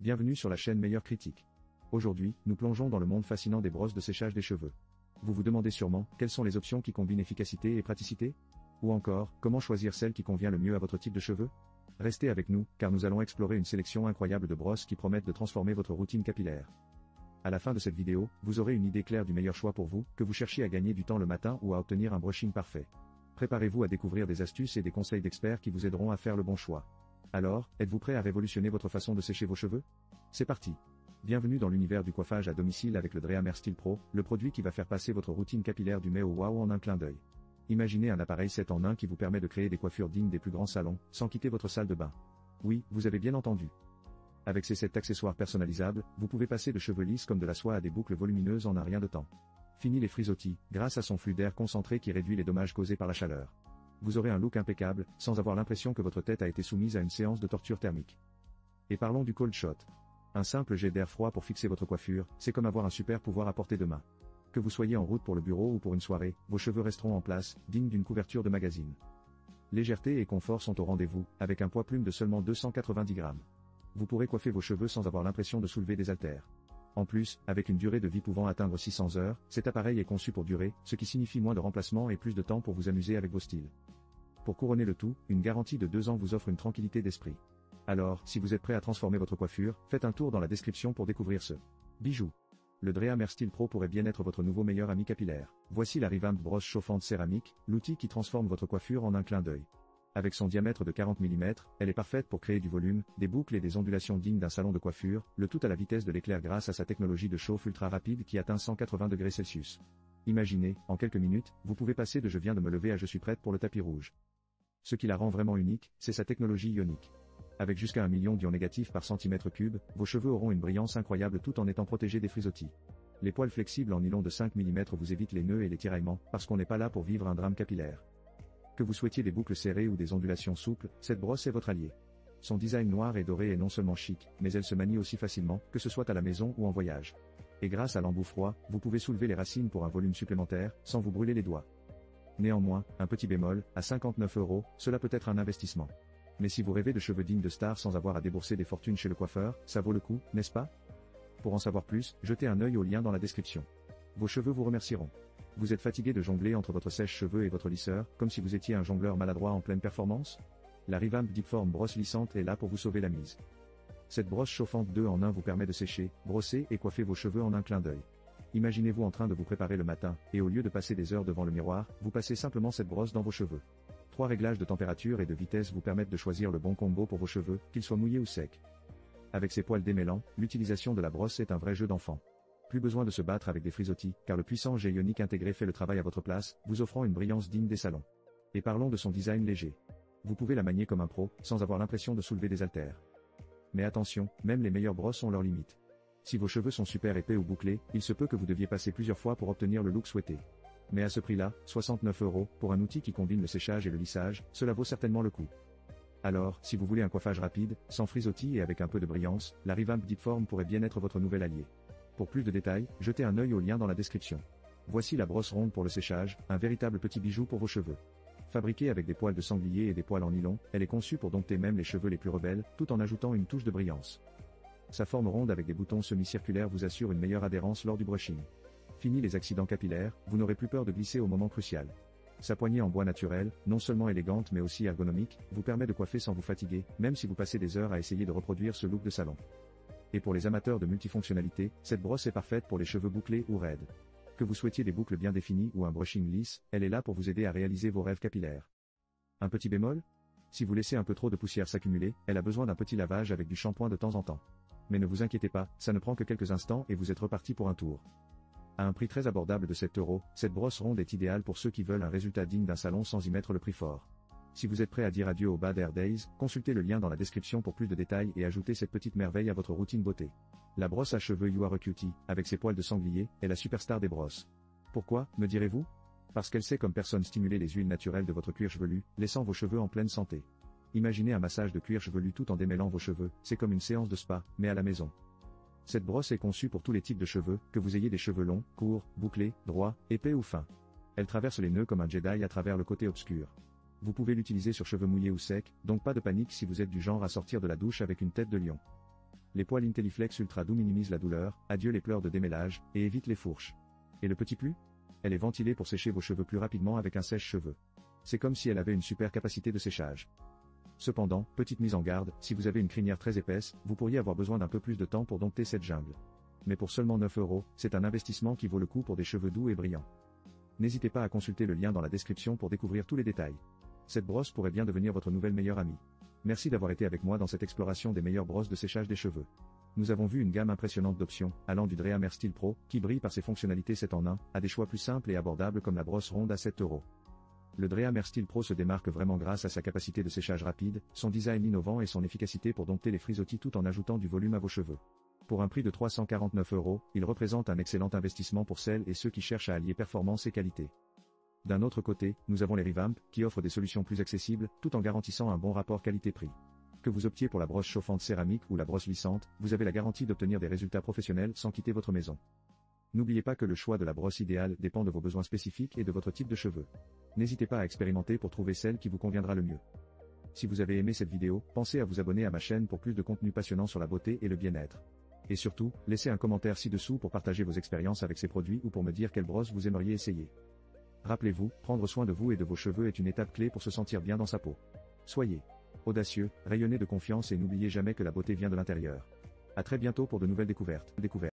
Bienvenue sur la chaîne Meilleure Critique. Aujourd'hui, nous plongeons dans le monde fascinant des brosses de séchage des cheveux. Vous vous demandez sûrement, quelles sont les options qui combinent efficacité et praticité? Ou encore, comment choisir celle qui convient le mieux à votre type de cheveux? Restez avec nous, car nous allons explorer une sélection incroyable de brosses qui promettent de transformer votre routine capillaire. À la fin de cette vidéo, vous aurez une idée claire du meilleur choix pour vous, que vous cherchiez à gagner du temps le matin ou à obtenir un brushing parfait. Préparez-vous à découvrir des astuces et des conseils d'experts qui vous aideront à faire le bon choix. Alors, êtes-vous prêt à révolutionner votre façon de sécher vos cheveux? C'est parti! Bienvenue dans l'univers du coiffage à domicile avec le Dreamers Style Pro, le produit qui va faire passer votre routine capillaire du mais au wow en un clin d'œil. Imaginez un appareil 7 en 1 qui vous permet de créer des coiffures dignes des plus grands salons, sans quitter votre salle de bain. Oui, vous avez bien entendu. Avec ces 7 accessoires personnalisables, vous pouvez passer de cheveux lisses comme de la soie à des boucles volumineuses en un rien de temps. Fini les frisottis, grâce à son flux d'air concentré qui réduit les dommages causés par la chaleur. Vous aurez un look impeccable, sans avoir l'impression que votre tête a été soumise à une séance de torture thermique. Et parlons du cold shot. Un simple jet d'air froid pour fixer votre coiffure, c'est comme avoir un super pouvoir à portée de main. Que vous soyez en route pour le bureau ou pour une soirée, vos cheveux resteront en place, dignes d'une couverture de magazine. Légèreté et confort sont au rendez-vous, avec un poids plume de seulement 290 grammes. Vous pourrez coiffer vos cheveux sans avoir l'impression de soulever des haltères. En plus, avec une durée de vie pouvant atteindre 600 heures, cet appareil est conçu pour durer, ce qui signifie moins de remplacements et plus de temps pour vous amuser avec vos styles. Pour couronner le tout, une garantie de 2 ans vous offre une tranquillité d'esprit. Alors, si vous êtes prêt à transformer votre coiffure, faites un tour dans la description pour découvrir ce bijou. Le Dreamers Style Pro pourrait bien être votre nouveau meilleur ami capillaire. Voici la Revamp brosse chauffante céramique, l'outil qui transforme votre coiffure en un clin d'œil. Avec son diamètre de 40 mm, elle est parfaite pour créer du volume, des boucles et des ondulations dignes d'un salon de coiffure, le tout à la vitesse de l'éclair grâce à sa technologie de chauffe ultra rapide qui atteint 180 degrés Celsius. Imaginez, en quelques minutes, vous pouvez passer de je viens de me lever à je suis prête pour le tapis rouge. Ce qui la rend vraiment unique, c'est sa technologie ionique. Avec jusqu'à 1 million d'ions négatifs par centimètre cube, vos cheveux auront une brillance incroyable tout en étant protégés des frisottis. Les poils flexibles en nylon de 5 mm vous évitent les nœuds et les tiraillements, parce qu'on n'est pas là pour vivre un drame capillaire. Que vous souhaitiez des boucles serrées ou des ondulations souples, cette brosse est votre allié. Son design noir et doré est non seulement chic, mais elle se manie aussi facilement, que ce soit à la maison ou en voyage. Et grâce à l'embout froid, vous pouvez soulever les racines pour un volume supplémentaire, sans vous brûler les doigts. Néanmoins, un petit bémol, à 59 €, cela peut être un investissement. Mais si vous rêvez de cheveux dignes de stars sans avoir à débourser des fortunes chez le coiffeur, ça vaut le coup, n'est-ce pas? Pour en savoir plus, jetez un œil au lien dans la description. Vos cheveux vous remercieront. Vous êtes fatigué de jongler entre votre sèche-cheveux et votre lisseur, comme si vous étiez un jongleur maladroit en pleine performance? La Revamp Deepform brosse lissante est là pour vous sauver la mise. Cette brosse chauffante 2 en 1 vous permet de sécher, brosser et coiffer vos cheveux en un clin d'œil. Imaginez-vous en train de vous préparer le matin, et au lieu de passer des heures devant le miroir, vous passez simplement cette brosse dans vos cheveux. 3 réglages de température et de vitesse vous permettent de choisir le bon combo pour vos cheveux, qu'ils soient mouillés ou secs. Avec ses poils démêlants, l'utilisation de la brosse est un vrai jeu d'enfant. Plus besoin de se battre avec des frisottis, car le puissant jet ionique intégré fait le travail à votre place, vous offrant une brillance digne des salons. Et parlons de son design léger. Vous pouvez la manier comme un pro, sans avoir l'impression de soulever des haltères. Mais attention, même les meilleures brosses ont leurs limites. Si vos cheveux sont super épais ou bouclés, il se peut que vous deviez passer plusieurs fois pour obtenir le look souhaité. Mais à ce prix-là, 69 €, pour un outil qui combine le séchage et le lissage, cela vaut certainement le coup. Alors, si vous voulez un coiffage rapide, sans frisottis et avec un peu de brillance, la Revamp Deepform pourrait bien être votre nouvel allié. Pour plus de détails, jetez un œil au lien dans la description. Voici la brosse ronde pour le séchage, un véritable petit bijou pour vos cheveux. Fabriquée avec des poils de sanglier et des poils en nylon, elle est conçue pour dompter même les cheveux les plus rebelles, tout en ajoutant une touche de brillance. Sa forme ronde avec des boutons semi-circulaires vous assure une meilleure adhérence lors du brushing. Fini les accidents capillaires, vous n'aurez plus peur de glisser au moment crucial. Sa poignée en bois naturel, non seulement élégante mais aussi ergonomique, vous permet de coiffer sans vous fatiguer, même si vous passez des heures à essayer de reproduire ce look de salon. Et pour les amateurs de multifonctionnalité, cette brosse est parfaite pour les cheveux bouclés ou raides. Que vous souhaitiez des boucles bien définies ou un brushing lisse, elle est là pour vous aider à réaliser vos rêves capillaires. Un petit bémol? Si vous laissez un peu trop de poussière s'accumuler, elle a besoin d'un petit lavage avec du shampoing de temps en temps. Mais ne vous inquiétez pas, ça ne prend que quelques instants et vous êtes reparti pour un tour. À un prix très abordable de 7 €, cette brosse ronde est idéale pour ceux qui veulent un résultat digne d'un salon sans y mettre le prix fort. Si vous êtes prêt à dire adieu aux Bad Hair Days, consultez le lien dans la description pour plus de détails et ajoutez cette petite merveille à votre routine beauté. La brosse à cheveux You Are a Cutie, avec ses poils de sanglier, est la superstar des brosses. Pourquoi, me direz-vous? Parce qu'elle sait comme personne stimuler les huiles naturelles de votre cuir chevelu, laissant vos cheveux en pleine santé. Imaginez un massage de cuir chevelu tout en démêlant vos cheveux, c'est comme une séance de spa, mais à la maison. Cette brosse est conçue pour tous les types de cheveux, que vous ayez des cheveux longs, courts, bouclés, droits, épais ou fins. Elle traverse les nœuds comme un Jedi à travers le côté obscur. Vous pouvez l'utiliser sur cheveux mouillés ou secs, donc pas de panique si vous êtes du genre à sortir de la douche avec une tête de lion. Les poils Intelliflex Ultra Doux minimisent la douleur, adieu les pleurs de démêlage, et évitent les fourches. Et le petit plus? Elle est ventilée pour sécher vos cheveux plus rapidement avec un sèche-cheveux. C'est comme si elle avait une super capacité de séchage. Cependant, petite mise en garde, si vous avez une crinière très épaisse, vous pourriez avoir besoin d'un peu plus de temps pour dompter cette jungle. Mais pour seulement 9 €, c'est un investissement qui vaut le coup pour des cheveux doux et brillants. N'hésitez pas à consulter le lien dans la description pour découvrir tous les détails. Cette brosse pourrait bien devenir votre nouvelle meilleure amie. Merci d'avoir été avec moi dans cette exploration des meilleures brosses de séchage des cheveux. Nous avons vu une gamme impressionnante d'options, allant du Dreamhair Steel Pro, qui brille par ses fonctionnalités 7 en 1, à des choix plus simples et abordables comme la brosse ronde à 7 €. Le Dreamhair Steel Pro se démarque vraiment grâce à sa capacité de séchage rapide, son design innovant et son efficacité pour dompter les frisottis tout en ajoutant du volume à vos cheveux. Pour un prix de 349 €, il représente un excellent investissement pour celles et ceux qui cherchent à allier performance et qualité. D'un autre côté, nous avons les Revamp, qui offrent des solutions plus accessibles, tout en garantissant un bon rapport qualité-prix. Que vous optiez pour la brosse chauffante céramique ou la brosse lissante, vous avez la garantie d'obtenir des résultats professionnels sans quitter votre maison. N'oubliez pas que le choix de la brosse idéale dépend de vos besoins spécifiques et de votre type de cheveux. N'hésitez pas à expérimenter pour trouver celle qui vous conviendra le mieux. Si vous avez aimé cette vidéo, pensez à vous abonner à ma chaîne pour plus de contenu passionnant sur la beauté et le bien-être. Et surtout, laissez un commentaire ci-dessous pour partager vos expériences avec ces produits ou pour me dire quelle brosse vous aimeriez essayer. Rappelez-vous, prendre soin de vous et de vos cheveux est une étape clé pour se sentir bien dans sa peau. Soyez audacieux, rayonnez de confiance et n'oubliez jamais que la beauté vient de l'intérieur. À très bientôt pour de nouvelles découvertes.